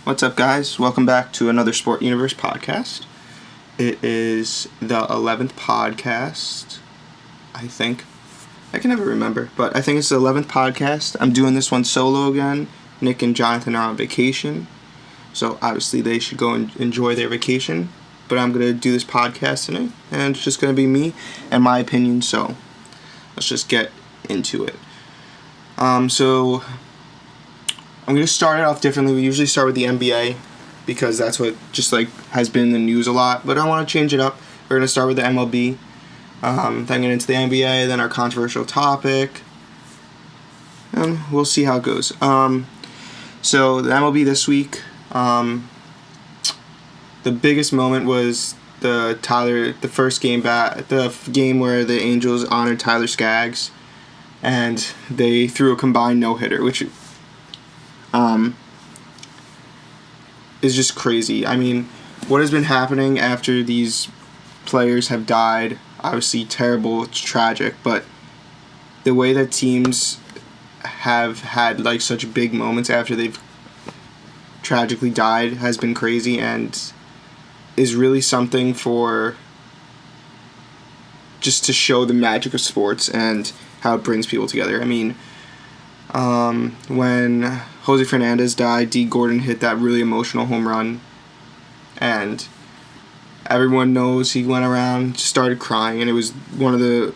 What's up, guys? Welcome back to another SportUniverse podcast. It is the 11th podcast, I think. I can never remember, but I think it's the 11th podcast. I'm doing this one solo again. Nick and Jonathan are on vacation, so obviously they should go and enjoy their vacation. But I'm going to do this podcast today, and it's just going to be me and my opinion, so let's just get into it. So I'm going to start it off differently. We usually start with the NBA because that's what just has been in the news a lot. But I want to change it up. We're going to start with the MLB, then get into the NBA, then our controversial topic, and we'll see how it goes. So the MLB this week, the biggest moment was the first game back, the game where the Angels honored Tyler Skaggs, and they threw a combined no-hitter, which is just crazy. I mean, what has been happening after these players have died, obviously terrible, it's tragic, but the way that teams have had such big moments after they've tragically died has been crazy and is really something for just to show the magic of sports and how it brings people together. I mean, when Jose Fernandez died, D. Gordon hit that really emotional home run, and everyone knows he went around, started crying, and it was one of the...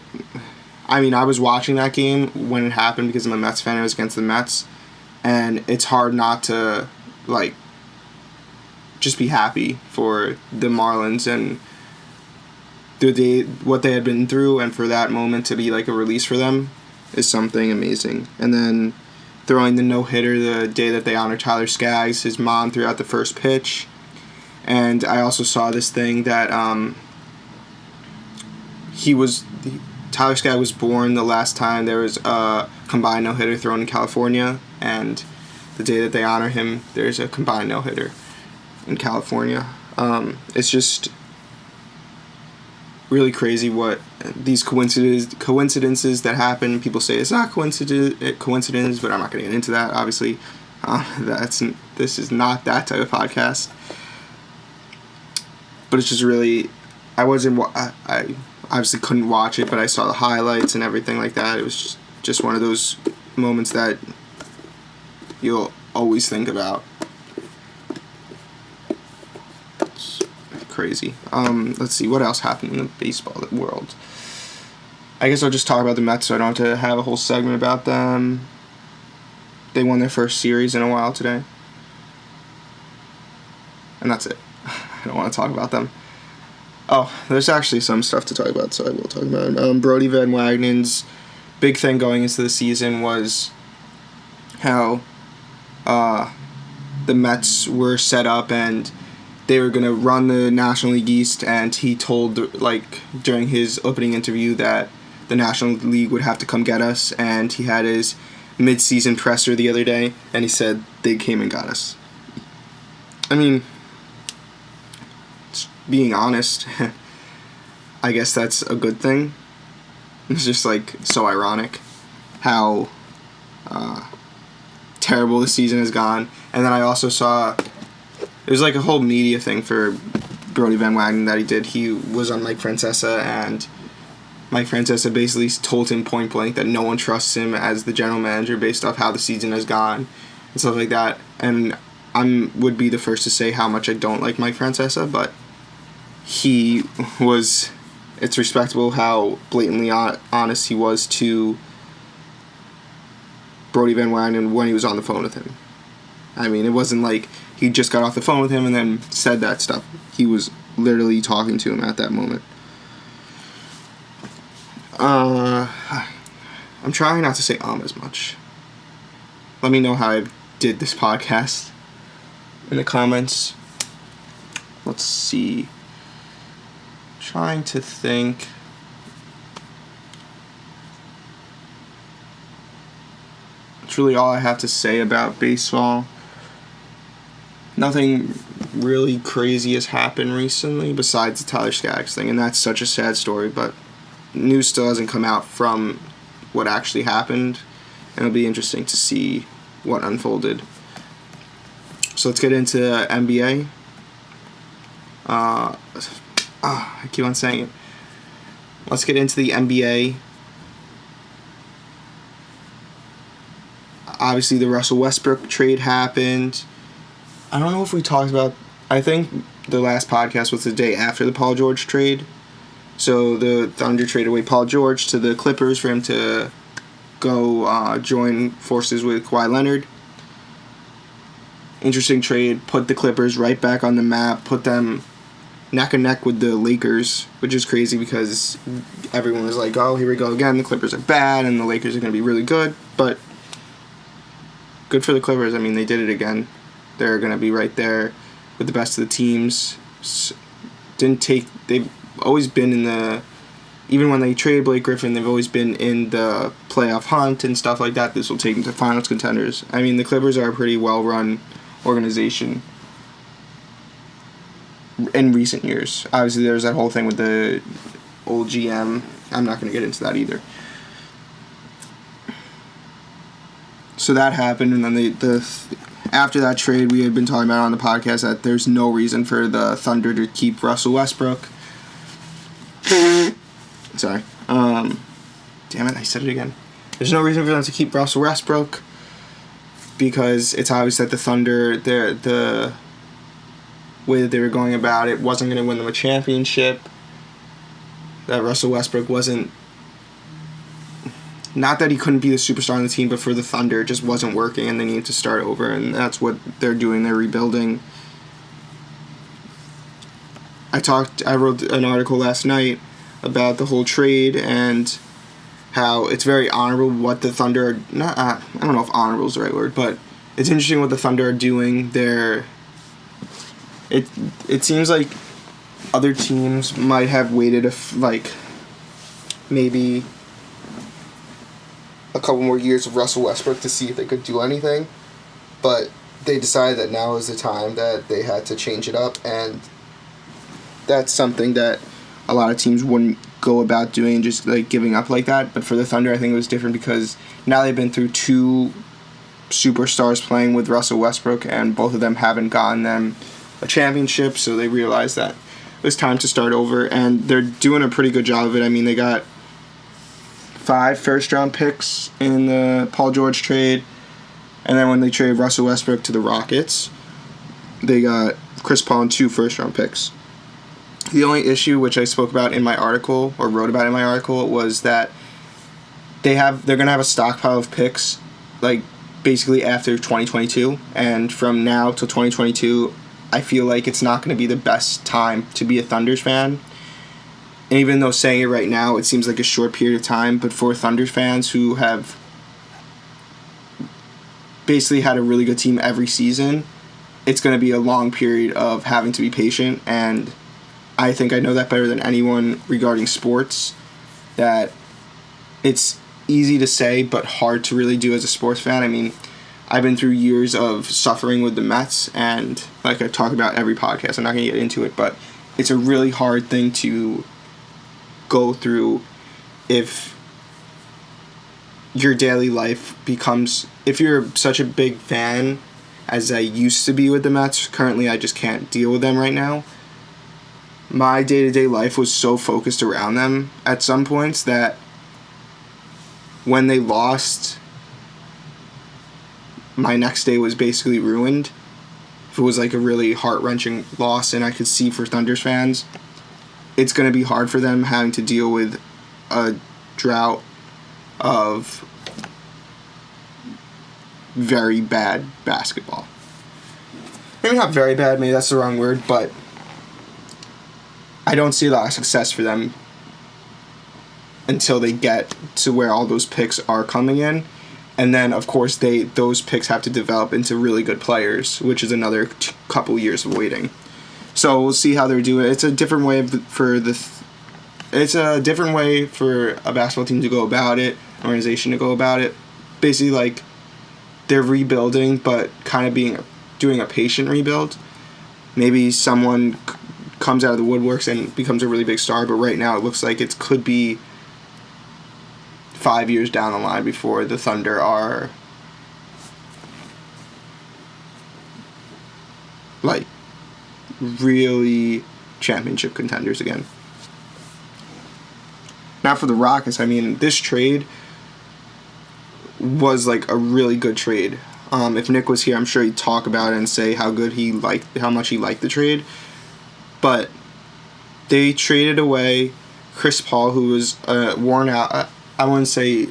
I mean, I was watching that game when it happened because I'm a Mets fan. It was against the Mets, and it's hard not to, just be happy for the Marlins and what they had been through, and for that moment to be a release for them is something amazing. And then throwing the no-hitter the day that they honored Tyler Skaggs, his mom threw out the first pitch. And I also saw this thing that Tyler Skaggs was born the last time there was a combined no-hitter thrown in California, and the day that they honor him, there's a combined no-hitter in California. It's just really crazy what these coincidences that happen. People say it's not coincidence, but I'm not going to get into that. Obviously, this is not that type of podcast. But it's just really, I obviously couldn't watch it, but I saw the highlights and everything like that. It was just one of those moments that you'll always think about. It's crazy. Let's see, what else happened in the baseball world? I guess I'll just talk about the Mets so I don't have to have a whole segment about them. They won their first series in a while today. And that's it. I don't want to talk about them. Oh, there's actually some stuff to talk about, so I will talk about it. Brody Van Wagenen's big thing going into the season was how the Mets were set up and they were going to run the National League East, and he told, during his opening interview that the National League would have to come get us, and he had his mid-season presser the other day, and he said they came and got us. I mean, being honest, I guess that's a good thing. It's just so ironic how terrible the season has gone. And then I also saw it was a whole media thing for Brody Van Wagenen that he did. He was on Mike Francesa, and Mike Francesa basically told him point blank that no one trusts him as the general manager based off how the season has gone and stuff like that. And I would be the first to say how much I don't like Mike Francesa, but it's respectable how blatantly honest he was to Brody Van Wagenen when he was on the phone with him. I mean, it wasn't he just got off the phone with him and then said that stuff. He was literally talking to him at that moment. I'm trying not to say as much. Let me know how I did this podcast in the comments. Let's see. Trying to think. That's really all I have to say about baseball. Nothing really crazy has happened recently besides the Tyler Skaggs thing, and that's such a sad story, but news still hasn't come out from what actually happened, and it'll be interesting to see what unfolded. So let's get into NBA. I keep on saying it. Let's get into the NBA. Obviously, the Russell Westbrook trade happened. I don't know if we talked about... I think the last podcast was the day after the Paul George trade. So the Thunder traded away Paul George to the Clippers for him to go join forces with Kawhi Leonard. Interesting trade. Put the Clippers right back on the map. Put them neck and neck with the Lakers, which is crazy because everyone was like, oh, here we go again. The Clippers are bad and the Lakers are going to be really good. But good for the Clippers. I mean, they did it again. They're going to be right there with the best of the teams. They've always been in the... Even when they traded Blake Griffin, they've always been in the playoff hunt and stuff like that. This will take them to finals contenders. I mean, the Clippers are a pretty well-run organization in recent years. Obviously, there's that whole thing with the old GM. I'm not going to get into that either. So that happened, and then after that trade, we had been talking about on the podcast that there's no reason for the Thunder to keep Russell Westbrook. Sorry. Damn it, I said it again. There's no reason for them to keep Russell Westbrook because it's obvious that the Thunder, the way that they were going about it wasn't going to win them a championship. That Russell Westbrook wasn't... Not that he couldn't be the superstar on the team, but for the Thunder, it just wasn't working, and they needed to start over, and that's what they're doing. They're rebuilding. I wrote an article last night about the whole trade and how it's very honorable what the Thunder are... I don't know if honorable is the right word, but it's interesting what the Thunder are doing. It seems like other teams might have waited maybe a couple more years of Russell Westbrook to see if they could do anything, but they decided that now is the time that they had to change it up, and that's something that a lot of teams wouldn't go about doing, just like giving up like that. But for the Thunder, I think it was different because now they've been through two superstars playing with Russell Westbrook, and both of them haven't gotten them a championship, so they realized that it was time to start over, and they're doing a pretty good job of it. I mean, they got 5 first-round picks in the Paul George trade, and then when they traded Russell Westbrook to the Rockets, they got Chris Paul and 2 first-round picks. The only issue, which I spoke about in my article, or wrote about in my article, was that they're going to have a stockpile of picks, like, basically after 2022, and from now till 2022, I feel like it's not going to be the best time to be a Thunders fan. And even though saying it right now, it seems like a short period of time, but for Thunders fans who have basically had a really good team every season, it's going to be a long period of having to be patient, and I think I know that better than anyone regarding sports, that it's easy to say but hard to really do as a sports fan. I mean, I've been through years of suffering with the Mets, and like I talk about every podcast, I'm not going to get into it, but it's a really hard thing to go through if your daily life becomes... If you're such a big fan as I used to be with the Mets, currently I just can't deal with them right now. My day-to-day life was so focused around them at some points that when they lost, my next day was basically ruined. If it was like a really heart-wrenching loss, and I could see for Thunders fans, it's going to be hard for them having to deal with a drought of very bad basketball. Maybe not very bad, maybe that's the wrong word, but I don't see a lot of success for them until they get to where all those picks are coming in. And then, of course, those picks have to develop into really good players, which is another couple years of waiting. So we'll see how they're doing. It's a different way it's a different way for a basketball team to go about it, an organization to go about it. Basically, like, they're rebuilding, but kind of doing a patient rebuild. Maybe someone comes out of the woodworks and becomes a really big star, but right now it looks like it could be 5 years down the line before the Thunder are like, really championship contenders again. Now for the Rockets, I mean, this trade was like a really good trade. If Nick was here, I'm sure he'd talk about it and say how much he liked the trade. But they traded away Chris Paul, who was worn out. I wouldn't say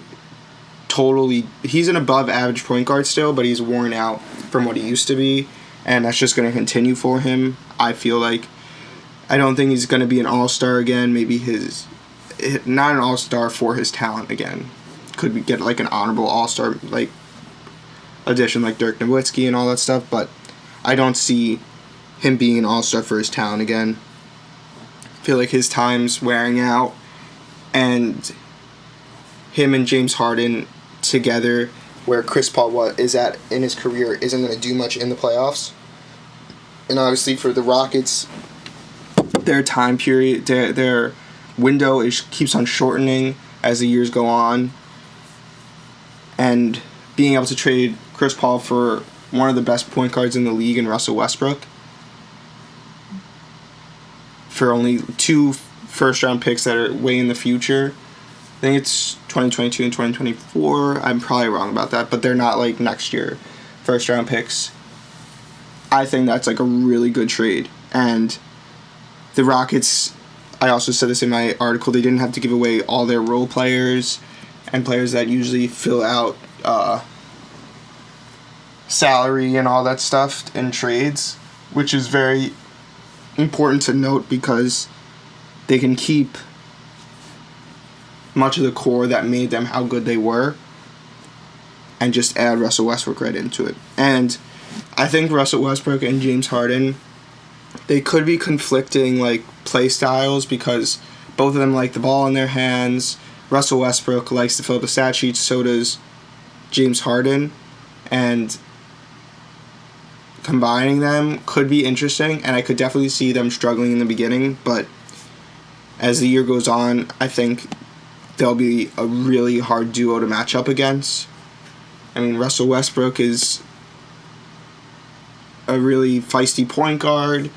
totally. He's an above average point guard still, but he's worn out from what he used to be, and that's just going to continue for him. I feel like I don't think he's going to be an all-star again. Maybe not an all-star for his talent again. Could we get like an honorable all-star like addition like Dirk Nowitzki and all that stuff, but I don't see him being an all-star for his talent again. I feel like his time's wearing out, and him and James Harden together, where Chris Paul is at in his career, isn't going to do much in the playoffs. And obviously for the Rockets, their time period, their window keeps on shortening as the years go on. And being able to trade Chris Paul for one of the best point guards in the league in Russell Westbrook for only 2 first-round picks that are way in the future. I think it's 2022 and 2024. I'm probably wrong about that, but they're not like next year first-round picks. I think that's like a really good trade. And the Rockets, I also said this in my article, they didn't have to give away all their role players and players that usually fill out salary and all that stuff in trades, which is very important to note because they can keep much of the core that made them how good they were and just add Russell Westbrook right into it. And I think Russell Westbrook and James Harden, they could be conflicting like play styles because both of them like the ball in their hands. Russell Westbrook likes to fill up the stat sheet, so does James Harden, and combining them could be interesting, and I could definitely see them struggling in the beginning, but as the year goes on, I think they'll be a really hard duo to match up against. I mean, Russell Westbrook is a really feisty point guard,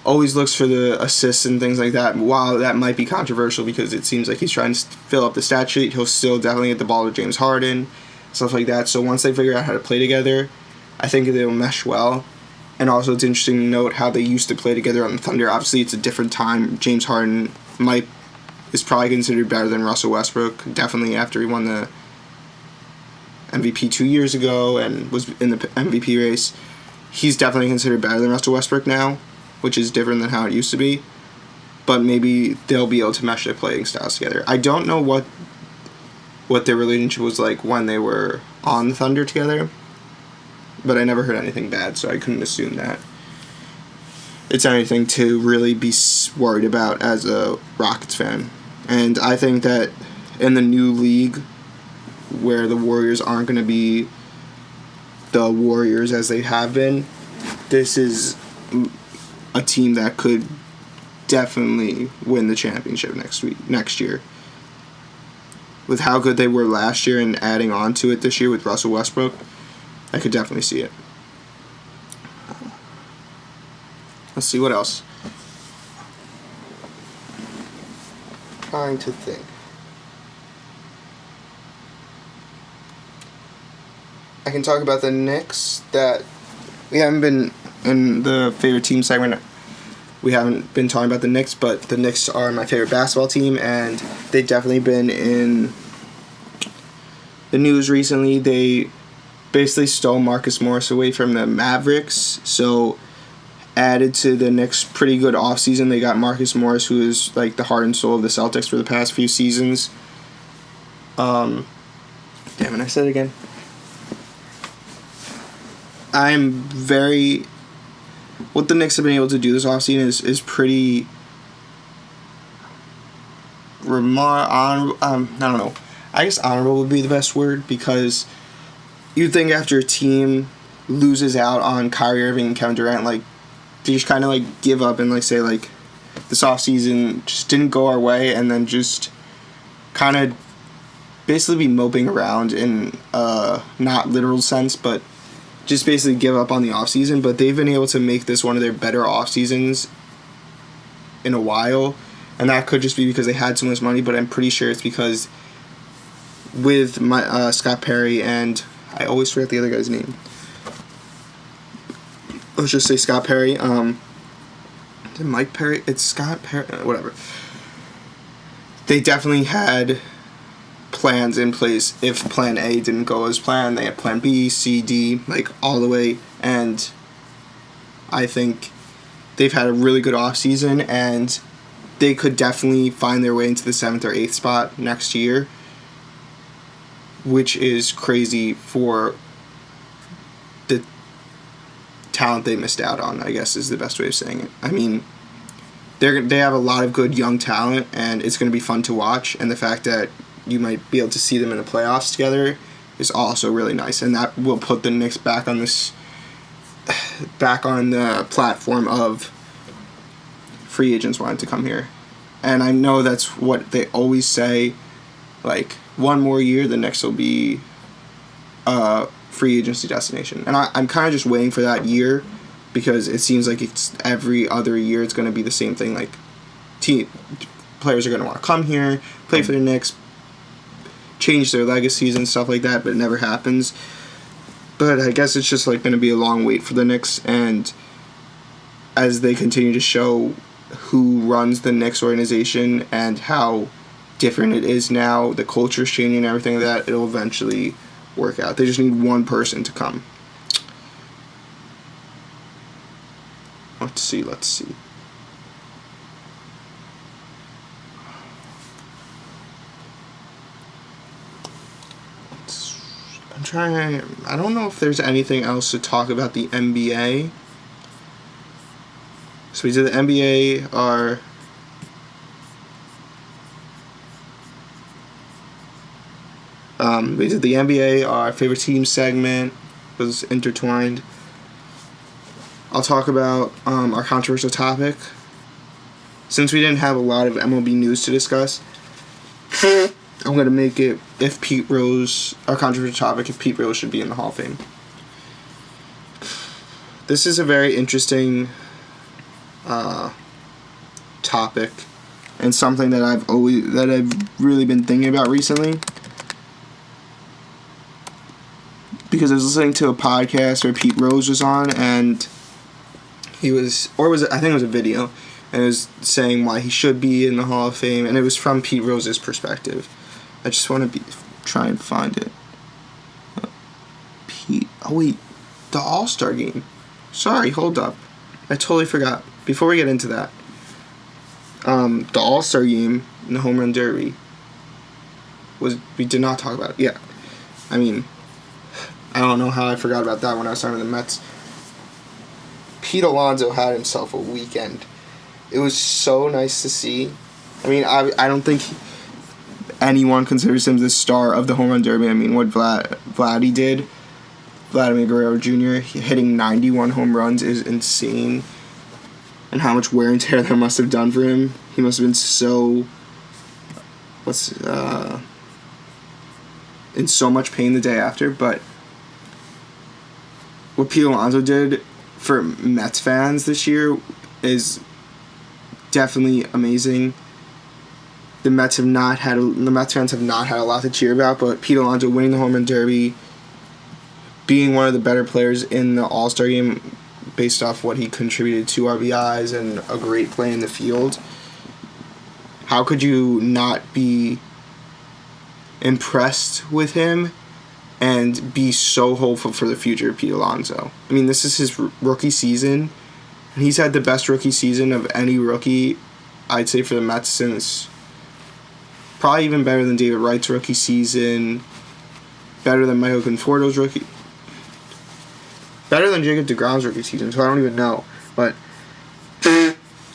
always looks for the assists and things like that. While that might be controversial because it seems like he's trying to fill up the stat sheet, he'll still definitely get the ball to James Harden, stuff like that. So once they figure out how to play together, I think they'll mesh well. And also it's interesting to note how they used to play together on the Thunder. Obviously it's a different time. James Harden is probably considered better than Russell Westbrook, definitely after he won the MVP 2 years ago and was in the MVP race. He's definitely considered better than Russell Westbrook now, which is different than how it used to be. But maybe they'll be able to mesh their playing styles together. I don't know what their relationship was like when they were on the Thunder together, but I never heard anything bad, so I couldn't assume that it's anything to really be worried about as a Rockets fan. And I think that in the new league, where the Warriors aren't going to be the Warriors as they have been, this is a team that could definitely win the championship next year. With how good they were last year and adding on to it this year with Russell Westbrook, I could definitely see it. Let's see what else. Trying to think. I can talk about the Knicks, that we haven't been in the favorite team segment. We haven't been talking about the Knicks, but the Knicks are my favorite basketball team, and they've definitely been in the news recently. They basically stole Marcus Morris away from the Mavericks, so added to the Knicks' pretty good offseason. They got Marcus Morris, who is like the heart and soul of the Celtics for the past few seasons. Damn it, I said it again. What the Knicks have been able to do this offseason is pretty I don't know. I guess honorable would be the best word, because you'd think after a team loses out on Kyrie Irving and Kevin Durant, like, they just kind of like give up and like say like this offseason just didn't go our way, and then just kind of basically be moping around in not literal sense, but just basically give up on the offseason, but they've been able to make this one of their better off seasons in a while, and that could just be because they had so much money, but I'm pretty sure it's because with my Scott Perry and I always forget the other guy's name. Let's just say Scott Perry. Is it Mike Perry? It's Scott Perry. Whatever. They definitely had plans in place. If Plan A didn't go as planned, they had Plan B, C, D, like all the way. And I think they've had a really good offseason, and they could definitely find their way into the 7th or 8th spot next year, which is crazy for the talent they missed out on, I guess is the best way of saying it. I mean, they have a lot of good young talent, and it's going to be fun to watch, and the fact that you might be able to see them in the playoffs together is also really nice, and that will put the Knicks back on the platform of free agents wanting to come here. And I know that's what they always say, like, one more year, the Knicks will be a free agency destination. And I'm kind of just waiting for that year, because it seems like it's every other year it's going to be the same thing. Like, players are going to want to come here, play for the Knicks, change their legacies and stuff like that, but it never happens. But I guess it's just like going to be a long wait for the Knicks, and as they continue to show who runs the Knicks organization and how different it is now, the culture's changing and everything like that, it'll eventually work out. They just need one person to come. Let's see. I don't know if there's anything else to talk about the NBA. So we did the NBA, our favorite team segment was intertwined. I'll talk about our controversial topic. Since we didn't have a lot of MLB news to discuss, I'm going to make it our controversial topic, if Pete Rose should be in the Hall of Fame. This is a very interesting topic, and something that I've really been thinking about recently, because I was listening to a podcast where Pete Rose was on, and I think it was a video, and it was saying why he should be in the Hall of Fame, and it was from Pete Rose's perspective. I just want to try and find it. The All-Star Game. Sorry, hold up. I totally forgot. Before we get into that, the All-Star Game in the Home Run Derby we did not talk about it. Yeah. I mean, I don't know how I forgot about that when I was talking to the Mets. Pete Alonso had himself a weekend. It was so nice to see. I mean, I don't think anyone considers him the star of the Home Run Derby. I mean, what Vladdy did, Vladimir Guerrero Jr., hitting 91 home runs is insane. And how much wear and tear that must have done for him. He must have been in so much pain the day after. But what Pete Alonso did for Mets fans this year is definitely amazing. The Mets fans have not had a lot to cheer about, but Pete Alonso winning the Home Run Derby, being one of the better players in the All-Star Game based off what he contributed, 2 RBIs and a great play in the field. How could you not be impressed with him and be so hopeful for the future of Pete Alonso? I mean, this is his rookie season, and he's had the best rookie season of any rookie, I'd say, for the Mets since probably even better than David Wright's rookie season, better than Michael Conforto's rookie, better than Jacob deGrom's rookie season, so I don't even know. But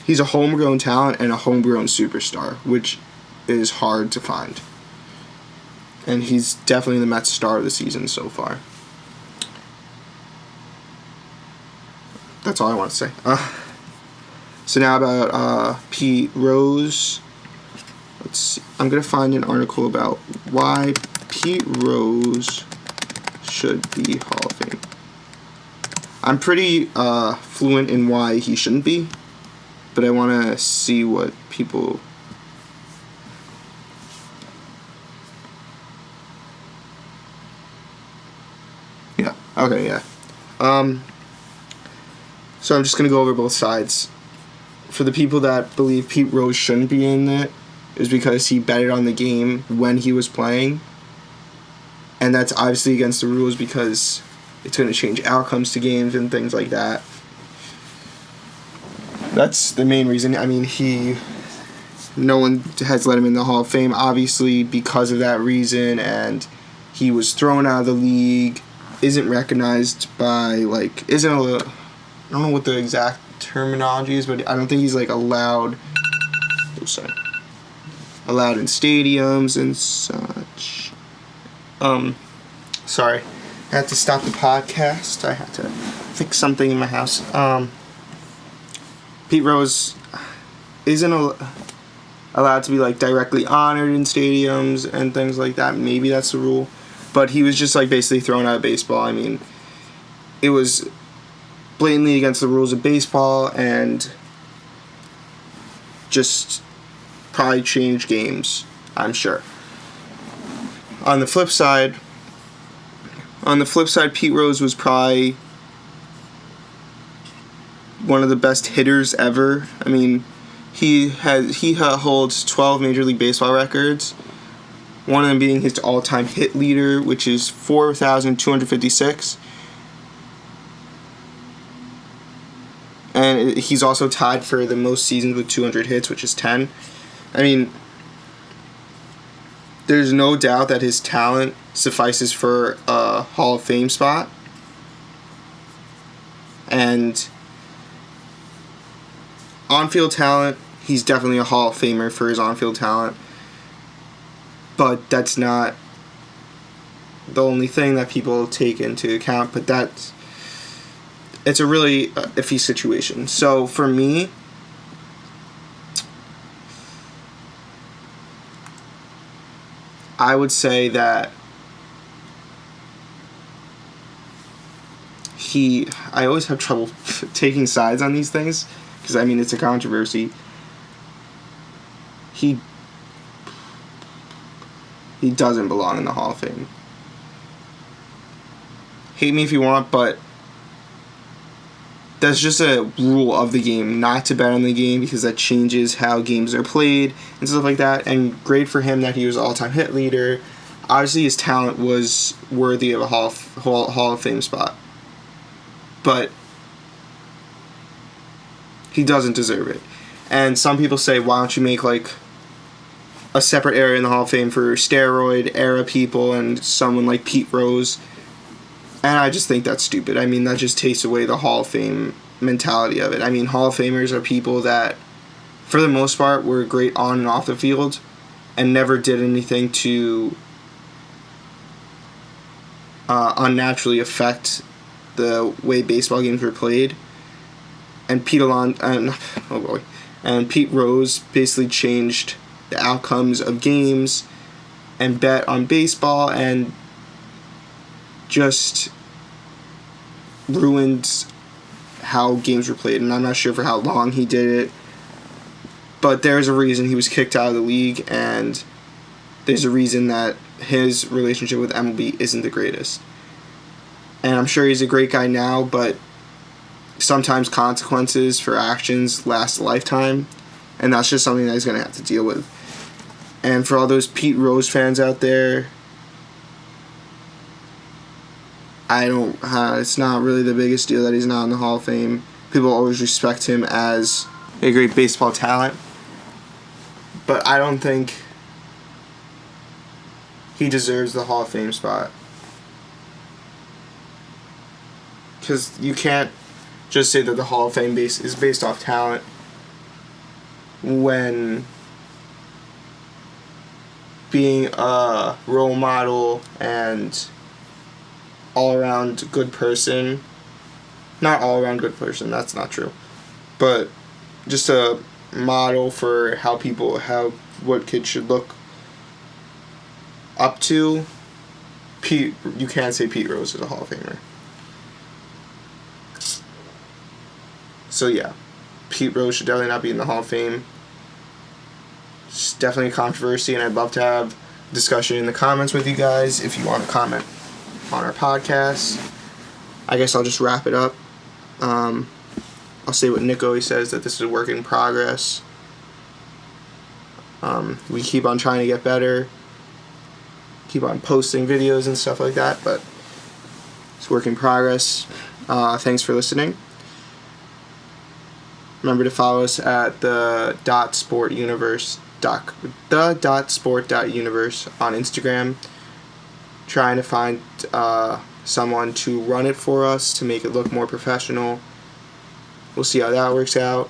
he's a homegrown talent and a homegrown superstar, which is hard to find. And he's definitely the Mets star of the season so far. That's all I want to say. So now about Pete Rose. Let's see. I'm going to find an article about why Pete Rose should be Hall of Fame. I'm pretty fluent in why he shouldn't be, but I want to see what people... Yeah, okay, yeah. So I'm just going to go over both sides. For the people that believe Pete Rose shouldn't be in it, is because he betted on the game when he was playing. And that's obviously against the rules because it's going to change outcomes to games and things like that. That's the main reason. I mean, no one has let him in the Hall of Fame, obviously, because of that reason, and he was thrown out of the league, isn't recognized by, like, I don't know what the exact terminology is, but I don't think he's, like, allowed in stadiums and such. Sorry. I had to stop the podcast. I had to fix something in my house. Pete Rose isn't allowed to be, like, directly honored in stadiums and things like that. Maybe that's the rule. But he was just, like, basically thrown out of baseball. I mean, it was blatantly against the rules of baseball and just probably changed games, I'm sure. On the flip side, Pete Rose was probably one of the best hitters ever. I mean, he holds 12 Major League Baseball records. One of them being his all-time hit leader, which is 4,256. And he's also tied for the most seasons with 200 hits, which is 10. I mean, there's no doubt that his talent suffices for a Hall of Fame spot. And on-field talent, he's definitely a Hall of Famer for his on-field talent. But that's not the only thing that people take into account. But it's a really iffy situation. So for me, I would say that I always have trouble taking sides on these things because, I mean, it's a controversy. He doesn't belong in the Hall of Fame. Hate me if you want, but that's just a rule of the game, not to bet on the game because that changes how games are played and stuff like that. And great for him that he was all-time hit leader. Obviously, his talent was worthy of a Hall of Fame spot. But he doesn't deserve it. And some people say, why don't you make, like, a separate area in the Hall of Fame for steroid era people and someone like Pete Rose? And I just think that's stupid. I mean, that just takes away the Hall of Fame mentality of it. I mean, Hall of Famers are people that, for the most part, were great on and off the field and never did anything to unnaturally affect the way baseball games were played. And Pete Rose basically changed the outcomes of games and bet on baseball and just ruined how games were played. And I'm not sure for how long he did it, but there's a reason he was kicked out of the league, and there's a reason that his relationship with MLB isn't the greatest. And I'm sure he's a great guy now, but sometimes consequences for actions last a lifetime, and that's just something that he's going to have to deal with. And for all those Pete Rose fans out there, it's not really the biggest deal that he's not in the Hall of Fame. People always respect him as a great baseball talent, but I don't think he deserves the Hall of Fame spot. Because you can't just say that the Hall of Fame is based off talent when being a role model and all-around good person, not all-around good person, that's not true, but just a model for what kids should look up to. You can't say Pete Rose is a Hall of Famer. So yeah, Pete Rose should definitely not be in the Hall of Fame. It's definitely a controversy, and I'd love to have a discussion in the comments with you guys if you want to comment on our podcast. I guess I'll just wrap it up. I'll say what Nick always says, that this is a work in progress. We keep on trying to get better, keep on posting videos and stuff like that, but it's work in progress. Thanks for listening. Remember to follow us at the.sportuniverse on Instagram. Trying to find someone to run it for us to make it look more professional. We'll see how that works out.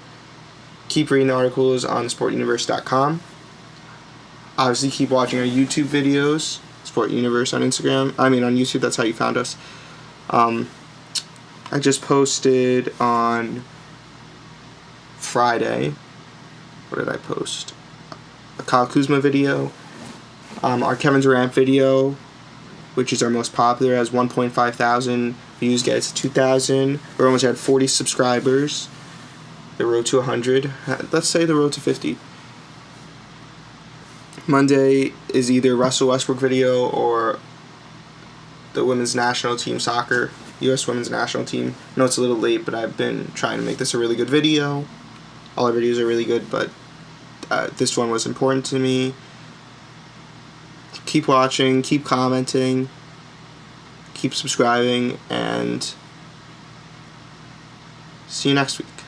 Keep reading articles on SportUniverse.com. Obviously, keep watching our YouTube videos. SportUniverse on Instagram. On YouTube, that's how you found us. I just posted on Friday. What did I post? A Kyle Kuzma video. Our Kevin Durant video, which is our most popular, has 1.5 thousand views, gets 2,000. We're almost at 40 subscribers. The road to 100. Let's say the road to 50. Monday is either Russell Westbrook video or the women's national team soccer, U.S. women's national team. I know it's a little late, but I've been trying to make this a really good video. All our videos are really good, but this one was important to me. Keep watching, keep commenting, keep subscribing, and see you next week.